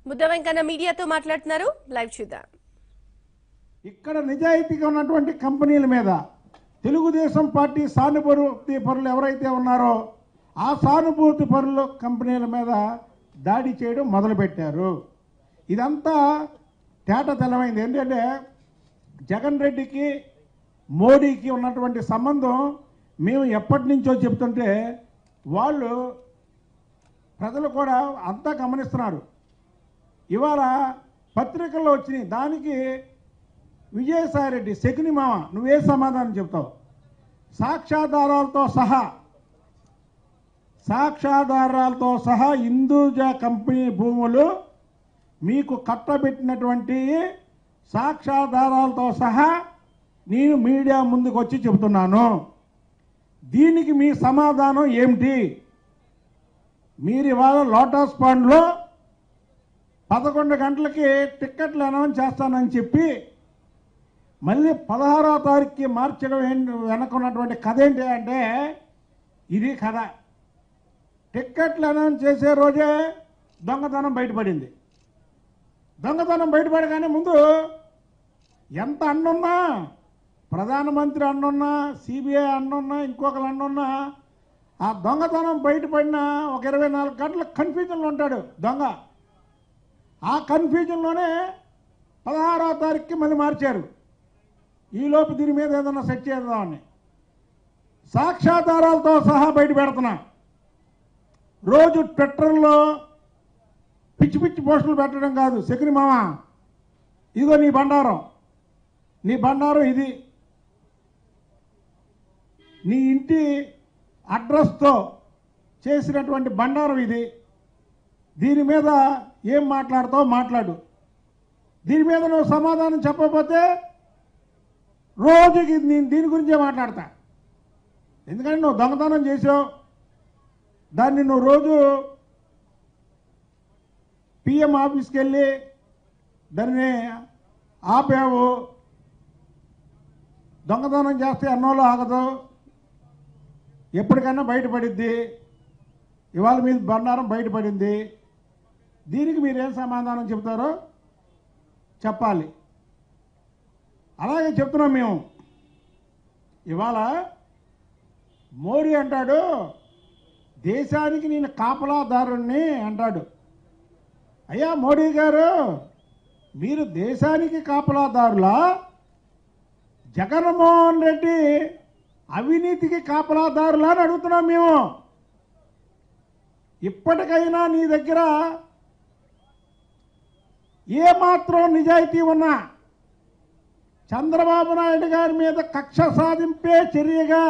ముద్ద వెంకన్న మీడియాతో మాట్లాడుతున్నారు. లైవ్ చూద్దాం. ఇక్కడ నిజాయితీగా ఉన్నటువంటి కంపెనీల మీద తెలుగుదేశం పార్టీ సానుభూతి పరులు ఎవరైతే ఉన్నారో ఆ సానుభూతి పరుల కంపెనీల మీద దాడి చేయడం మొదలుపెట్టారు. ఇదంతా తేట తెల్లమైంది. ఏంటంటే జగన్ రెడ్డికి మోడీకి ఉన్నటువంటి సంబంధం మేము ఎప్పటి నుంచో చెప్తుంటే వాళ్ళు ప్రజలు కూడా అంతా గమనిస్తున్నారు. ఇవాళ పత్రికల్లో వచ్చినాయి. దానికి విజయసాయి రెడ్డి శకుని మామ నువ్వే సమాధానం చెప్తావు? సాక్ష్యాధారాలతో సహా హిందూజా కంపెనీ భూములు మీకు కట్టబెట్టినటువంటి సాక్ష్యాధారాలతో సహా నేను మీడియా ముందుకు వచ్చి చెబుతున్నాను. దీనికి మీ సమాధానం ఏమిటి? మీరు ఇవాళ లోటస్ పాండ్లో 11 గంటలకి టిక్కెట్లు అనౌన్స్ చేస్తానని చెప్పి మళ్ళీ 16వ తారీఖుకి మార్చడం వెనకున్నటువంటి కథ ఏంటి అంటే ఇది కథ. టిక్కెట్లు అనౌన్స్ చేసే రోజే దొంగతనం బయటపడింది. దొంగతనం బయటపడగానే ముందు ఎంత అన్నున్నా, ప్రధానమంత్రి అన్నున్నా, సిబిఐ అన్నున్నా, ఇంకొకరు అన్నున్నా, ఆ దొంగతనం బయటపడిన ఒక 24 గంటల కన్ఫ్యూజన్లో ఉంటాడు దొంగ. ఆ కన్ఫ్యూజన్లోనే 16వ తారీఖుకి మళ్ళీ మార్చారు. ఈలోపు దీని మీద ఏదన్నా సెట్ చేద్దామని సాక్ష్యాధారాలతో సహా బయట పెడుతున్నా. రోజు ట్విట్టర్లో పిచ్చి పిచ్చి పోస్టులు పెట్టడం కాదు. శకుని మామ ఇదిగో నీ బండారం ఇది. నీ ఇంటి అడ్రస్తో చేసినటువంటి బండారం ఇది. దీని మీద ఏం మాట్లాడతావు మాట్లాడు. దీని మీద నువ్వు సమాధానం చెప్పకపోతే రోజుకి నేను దీని గురించే మాట్లాడతా. ఎందుకంటే నువ్వు దొంగతనం చేసావు, దాన్ని నువ్వు రోజు పిఎం ఆఫీస్కి వెళ్ళి దాన్ని ఆపావు. దొంగతనం చేస్తే అన్నోళ్ళు ఆగదు, ఎప్పటికైనా బయటపడిద్ది. ఇవాళ మీద బండారం బయటపడింది. దీనికి మీరేం సమాధానం చెప్తారో చెప్పాలి. అలాగే చెప్తున్నాం మేము. ఇవాళ మోడీ అంటాడు దేశానికి నేను కాపలాదారుణ్ణి అంటాడు. అయ్యా మోడీ గారు, మీరు దేశానికి కాపలాదారులా, జగన్మోహన్ రెడ్డి అవినీతికి కాపలాదారులా అని అడుగుతున్నాం మేము. ఇప్పటికైనా నీ దగ్గర ఏమాత్రం నిజాయితీ ఉన్నా చంద్రబాబు నాయుడు గారి మీద కక్ష సాధింపే చర్యగా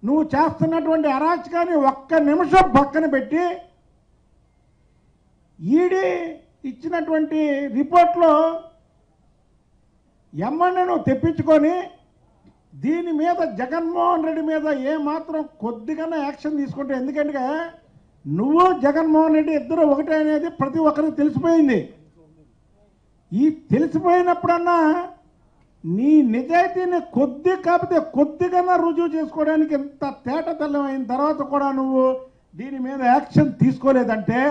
నువ్వు చేస్తున్నటువంటి అరాచకాన్ని ఒక్క నిమిషం పక్కన పెట్టి ఈడీ ఇచ్చినటువంటి రిపోర్ట్లో ఎమ్మెల్యే నువ్వు తెప్పించుకొని దీని మీద జగన్మోహన్ రెడ్డి మీద ఏమాత్రం కొద్దిగా యాక్షన్ తీసుకుంటే, ఎందుకంటే నువ్వు జగన్మోహన్ రెడ్డి ఇద్దరు ఒకటే అనేది ప్రతి ఒక్కరికి తెలిసిపోయింది. ఈ తెలిసిపోయినప్పుడన్నా నీ నిజాయితీని కాకపోతే కొద్దిగా రుజువు చేసుకోవడానికి ఇంత తేట తెల్లమైన తర్వాత కూడా నువ్వు దీని మీద యాక్షన్ తీసుకోలేదంటే,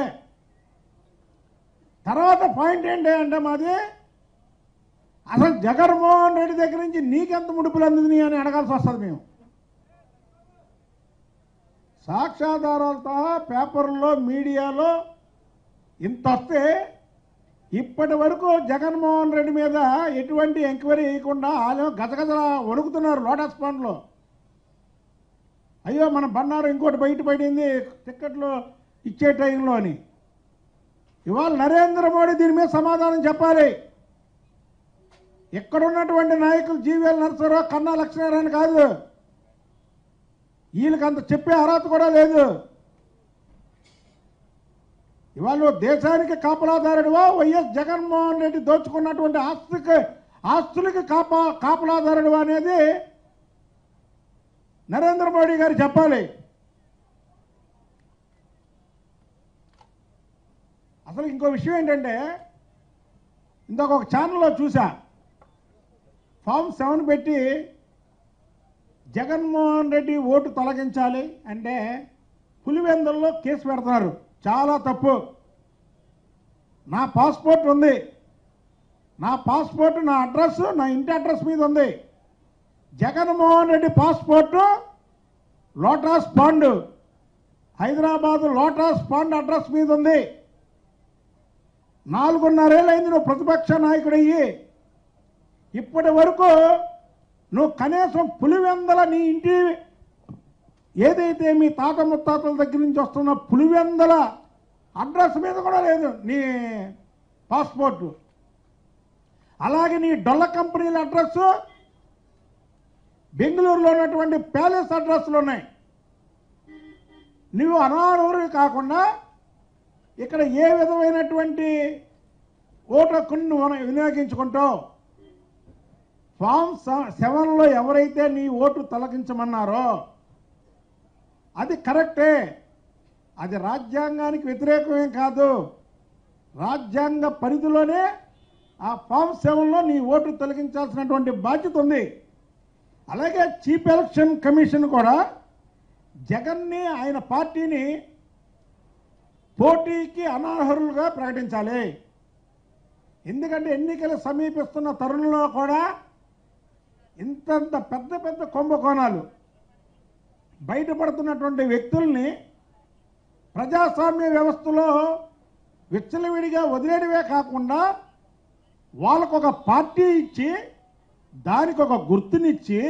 తర్వాత పాయింట్ ఏంటి అంటే మాది అసలు జగన్మోహన్ రెడ్డి దగ్గర నుంచి నీకెంత ముడుపులు అందింది అని అడగాల్సి వస్తుంది. మేము సాక్ష్యాధారాలతో పేపర్లో మీడియాలో ఇంత వస్తే ఇప్పటి వరకు జగన్మోహన్ రెడ్డి మీద ఎటువంటి ఎంక్వైరీ చేయకుండా వాళ్ళు గజగజ వణుకుతున్నారు లోటస్ పాండ్లో. అయ్యో మన బండారం ఇంకోటి బయటపడింది టిక్కెట్లు ఇచ్చే టైంలో అని. ఇవాళ నరేంద్ర మోడీ దీని మీద సమాధానం చెప్పాలి. ఎక్కడున్నటువంటి నాయకులు జీవీఎల్ నరసరావు, కన్నా లక్ష్మీనారాయణ కాదు, వీళ్ళకి అంత చెప్పే అర్హత కూడా లేదు. ఇవాళ దేశానికి కాపలాదారుడువా, వైఎస్ జగన్మోహన్ రెడ్డి దోచుకున్నటువంటి ఆస్తులకి కాపలాదారుడువా అనేది నరేంద్ర మోడీ గారు చెప్పాలి. అసలు ఇంకో విషయం ఏంటంటే, ఇందాక ఒక ఛానల్లో చూసా, ఫామ్ 7 పెట్టి జగన్మోహన్ రెడ్డి ఓటు తొలగించాలి అంటే పులివెందుల్లో కేసు పెడుతున్నారు. చాలా తప్పు. నా పాస్పోర్ట్ ఉంది, నా పాస్పోర్ట్ నా అడ్రస్ నా ఇంటి అడ్రస్ మీద ఉంది. Jaganmohan Reddy passport lotus pond, Hyderabad lotus pond address మీద ఉంది. 4.5 ఏళ్ళైంది నువ్వు ప్రతిపక్ష నాయకుడయ్యి. ఇప్పటి వరకు నువ్వు కనీసం పులివెందల నీ ఇంటి ఏదైతే మీ తాత ముత్తాతల దగ్గర నుంచి వస్తున్న పులివెందల అడ్రస్ మీద కూడా లేదు నీ పాస్పోర్టు. అలాగే నీ డొల్ల కంపెనీల అడ్రస్ బెంగళూరులో ఉన్నటువంటి ప్యాలెస్ అడ్రస్లు ఉన్నాయి. నువ్వు అనర్హుడివి కాకుండా ఇక్కడ ఏ విధమైనటువంటి ఓటు హక్కును నువ్వు వినియోగించుకుంటావు? ఫామ్ 7లో ఎవరైతే నీ ఓటు తొలగించమన్నారో అది కరెక్టే, అది రాజ్యాంగానికి వ్యతిరేకమేం కాదు. రాజ్యాంగ పరిధిలోనే ఆ ఫామ్ 7లో నీ ఓటు తొలగించాల్సినటువంటి బాధ్యత ఉంది. అలాగే చీఫ్ ఎలక్షన్ కమిషన్ కూడా జగన్ని ఆయన పార్టీని పోటీకి అనర్హులుగా ప్రకటించాలి. ఎందుకంటే ఎన్నికలు సమీపిస్తున్న తరుణంలో కూడా ఇంతంత పెద్ద పెద్ద కుంభకోణాలు బయటపడుతున్నటువంటి వ్యక్తుల్ని ప్రజాస్వామ్య వ్యవస్థలో విచ్చలవిడిగా వదిలేయడమే కాకుండా వాళ్ళకొక పార్టీ ఇచ్చి దానికి ఒక గుర్తునిచ్చి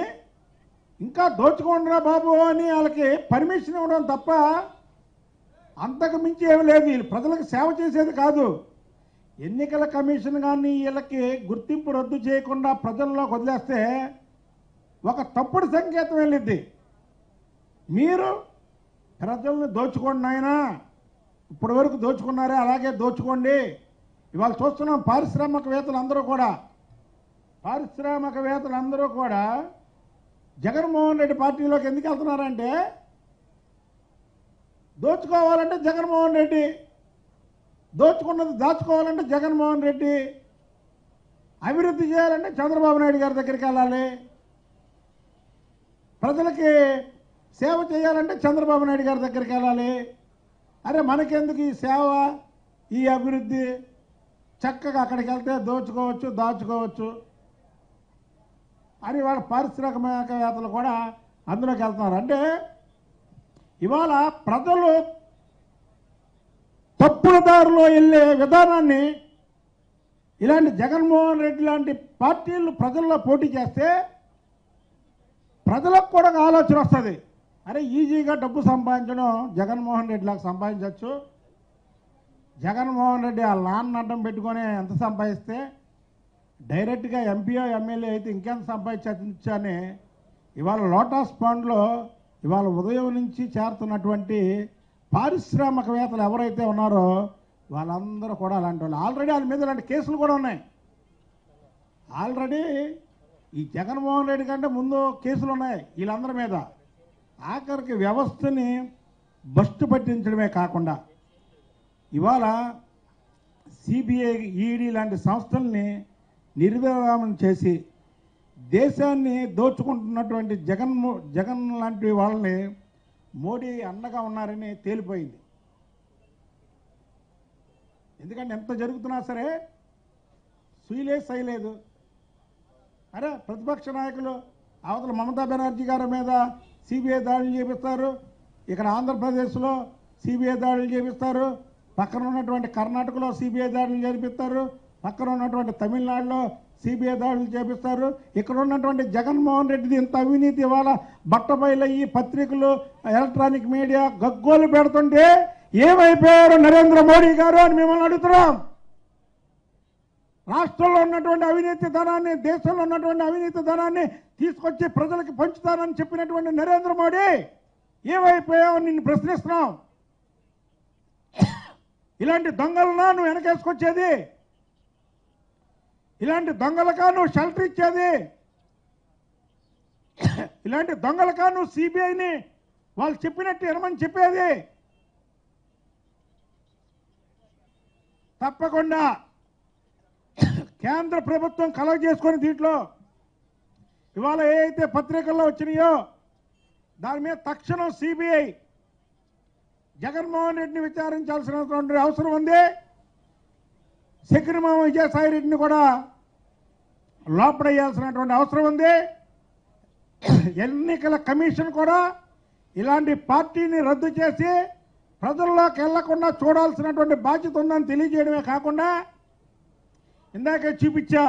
ఇంకా దోచుకోండిరా బాబు అని వాళ్ళకి పర్మిషన్ ఇవ్వడం తప్ప అంతకు మించి ఏమి లేదు. వీళ్ళు ప్రజలకు సేవ చేసేది కాదు. ఎన్నికల కమిషన్ కానీ వీళ్ళకి గుర్తింపు రద్దు చేయకుండా ప్రజల్లోకి వదిలేస్తే ఒక తప్పుడు సంకేతం వెళ్ళిద్ది. మీరు ప్రజల్ని దోచుకోండి నాయనా, ఇప్పటి వరకు దోచుకున్నారే అలాగే దోచుకోండి. ఇవాళ చూస్తున్నాం పారిశ్రామికవేత్తలందరూ కూడా జగన్మోహన్ రెడ్డి పార్టీలోకి ఎందుకు వెళ్తున్నారంటే దోచుకోవాలంటే జగన్మోహన్ రెడ్డి, దోచుకున్నది దాచుకోవాలంటే జగన్మోహన్ రెడ్డి, అభివృద్ధి చేయాలంటే చంద్రబాబు నాయుడు గారి దగ్గరికి వెళ్ళాలి, ప్రజలకి సేవ చేయాలంటే చంద్రబాబు నాయుడు గారి దగ్గరికి వెళ్ళాలి. అరే మనకెందుకు ఈ సేవ ఈ అభివృద్ధి, చక్కగా అక్కడికి వెళ్తే దోచుకోవచ్చు దాచుకోవచ్చు అని వాళ్ళ పారిశ్రామికవేత్తలు కూడా అందులోకి వెళ్తున్నారు. అంటే ఇవాళ ప్రజలు తప్పుడు దారిలో వెళ్ళే విధానాన్ని ఇలాంటి జగన్మోహన్ రెడ్డి లాంటి పార్టీలు ప్రజల్లో పోటీ చేస్తే ప్రజలకు కూడా ఆలోచన వస్తుంది. అరే ఈజీగా డబ్బు సంపాదించడం జగన్మోహన్ రెడ్డి లాగా సంపాదించవచ్చు, జగన్మోహన్ రెడ్డి ఆ నాన్న అడ్డం పెట్టుకొని ఎంత సంపాదిస్తే డైరెక్ట్గా ఎంపీఓ ఎమ్మెల్యే అయితే ఇంకెంత సంపాదించచ్చు అని ఇవాళ లోటస్ పాండ్లో ఇవాళ ఉదయం నుంచి చేరుతున్నటువంటి పారిశ్రామికవేత్తలు ఎవరైతే ఉన్నారో వాళ్ళందరూ కూడా అలాంటి వాళ్ళు. ఆల్రెడీ వాళ్ళ మీద ఇలాంటి కేసులు కూడా ఉన్నాయి. ఆల్రెడీ ఈ జగన్మోహన్ రెడ్డి కంటే ముందు కేసులు ఉన్నాయి వీళ్ళందరి మీద. ఆఖరికి వ్యవస్థని బస్టు పట్టించడమే కాకుండా ఇవాళ సిబిఐ ఈడీ లాంటి సంస్థల్ని నిర్విరామం చేసి దేశాన్ని దోచుకుంటున్నటువంటి జగన్ లాంటి వాళ్ళని మోడీ అండగా ఉన్నారని తేలిపోయింది. ఎందుకంటే ఎంత జరుగుతున్నా సరే సైలేదు. అరే ప్రతిపక్ష నాయకులు అవతల మమతా బెనర్జీ గారి మీద సిబిఐ దాడులు చేపిస్తారు, ఇక్కడ ఆంధ్రప్రదేశ్లో సిబిఐ దాడులు చేపిస్తారు, పక్కన ఉన్నటువంటి కర్ణాటకలో సిబిఐ దాడులు చేపిస్తారు, పక్కన ఉన్నటువంటి తమిళనాడులో సిబిఐ దాడులు చేపిస్తారు. ఇక్కడ ఉన్నటువంటి జగన్మోహన్ రెడ్డిది ఇంత అవినీతి ఇవాళ బట్టబయలయ్యి పత్రికలు ఎలక్ట్రానిక్ మీడియా గగ్గోలు పెడుతుంటే ఏమైపోయారు నరేంద్ర మోడీ గారు అని మిమ్మల్ని అడుగుతున్నాం. రాష్ట్రంలో ఉన్నటువంటి అవినీతి ధనాన్ని, దేశంలో ఉన్నటువంటి అవినీతి ధనాన్ని తీసుకొచ్చి ప్రజలకు పంచుతానని చెప్పినటువంటి నరేంద్ర మోడీ ఏమైపోయావు నిన్ను ప్రశ్నిస్తున్నాం. ఇలాంటి దొంగలనా నువ్వు వెనకేసుకొచ్చేది? ఇలాంటి దొంగలకా నువ్వు షెల్టర్ ఇచ్చేది? ఇలాంటి దొంగలకా నువ్వు సిబిఐని వాళ్ళు చెప్పినట్టు వినమని చెప్పేది? తప్పకుండా కేంద్ర ప్రభుత్వం కలెక్ట్ చేసుకొని దీంట్లో ఇవాళ ఏ అయితే పత్రికల్లో వచ్చినాయో దాని మీద తక్షణం సిబిఐ జగన్మోహన్ రెడ్డిని విచారించాల్సినటువంటి అవసరం ఉంది. సెక్రమామ విజయసాయి రెడ్డిని కూడా లోపడేయాల్సినటువంటి అవసరం ఉంది. ఎన్నికల కమిషన్ కూడా ఇలాంటి పార్టీని రద్దు చేసి ప్రజల్లోకి వెళ్లకుండా చూడాల్సినటువంటి బాధ్యత ఉందని తెలియజేయడమే కాకుండా ఇందాక చూపించా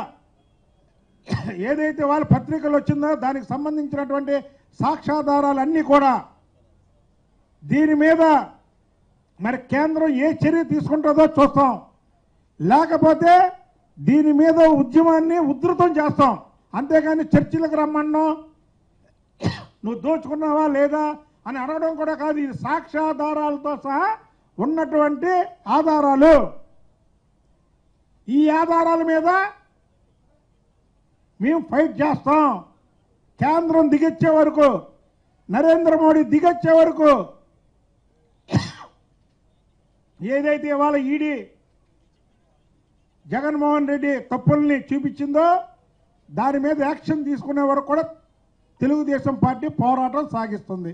ఏదైతే వాళ్ళ పత్రికలు వచ్చిందో దానికి సంబంధించినటువంటి సాక్ష్యాధారాలన్నీ కూడా దీని మీద మరి కేంద్రం ఏ చర్య తీసుకుంటుందో చూస్తాం. లేకపోతే దీని మీద ఉద్యమాన్ని ఉధృతం చేస్తాం. అంతేగాని చర్చలకు రమ్మన్నాం, నువ్వు దోచుకున్నావా లేదా అని అడగడం కూడా కాదు. ఇది సాక్ష్యాధారాలతో సహా ఉన్నటువంటి ఆధారాలు. ఈ ఆధారాల మీద మేము ఫైట్ చేస్తాం. కేంద్రం దిగొచ్చే వరకు, నరేంద్ర మోడీ దిగొచ్చే వరకు, ఏదైతే ఇవాళ ఈడీ జగన్మోహన్ రెడ్డి తప్పుల్ని చూపించిందో దాని మీద యాక్షన్ తీసుకునే వరకు కూడా తెలుగుదేశం పార్టీ పోరాటం సాగిస్తుంది.